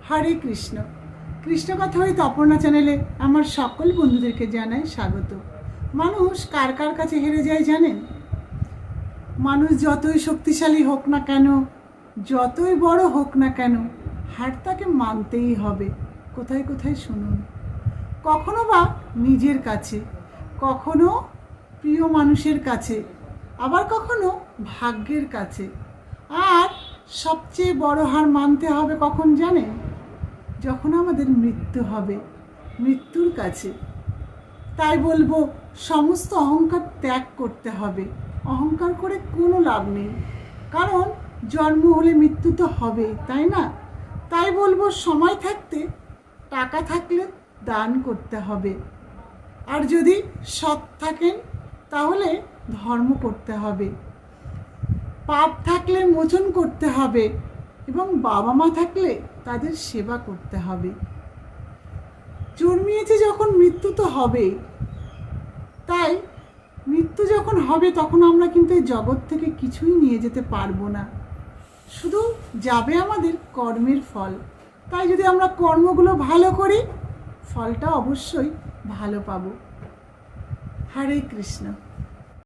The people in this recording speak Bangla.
হরে কৃষ্ণ। কৃষ্ণ কথা হইতে অপর্ণা চ্যানেলে আমার সকল বন্ধুদেরকে জানাই স্বাগত। মানুষ কার কার কাছে হেরে যায় জানেন? মানুষ যতই শক্তিশালী হোক না কেন, যতই বড় হোক না কেন, হার তাকে মানতেই হবে। কোথায় কোথায় শুনুন, কখনো বা নিজের কাছে, কখনো প্রিয় মানুষের কাছে, আবার কখনো ভাগ্যের কাছে। আর সবচেয়ে বড় হার মানতে হবে কখন জানেন? যখন আমাদের মৃত্যু হবে, মৃত্যুর কাছে। তাই বলবো, সমস্ত অহংকার ত্যাগ করতে হবে। অহংকার করে কোনো লাভ নেই, কারণ জন্ম হলে মৃত্যু তো হবেই, তাই না? তাই বলবো, সময় থাকতে, টাকা থাকলে দান করতে হবে। আর যদি সৎ থাকেন তাহলে ধর্ম করতে হবে। পাপ থাকলে মোচন করতে হবে এবং বাবা মা থাকলে তাদের সেবা করতে হবে। জন্মিয়েছে যখন, মৃত্যু তো হবেই। তাই মৃত্যু যখন হবে তখন আমরা কিন্তু এই জগৎ থেকে কিছুই নিয়ে যেতে পারবো না, শুধু যাবে আমাদের কর্মের ফল। তাই যদি আমরা কর্মগুলো ভালো করি, ফলটা অবশ্যই ভালো পাবো। হরে কৃষ্ণ।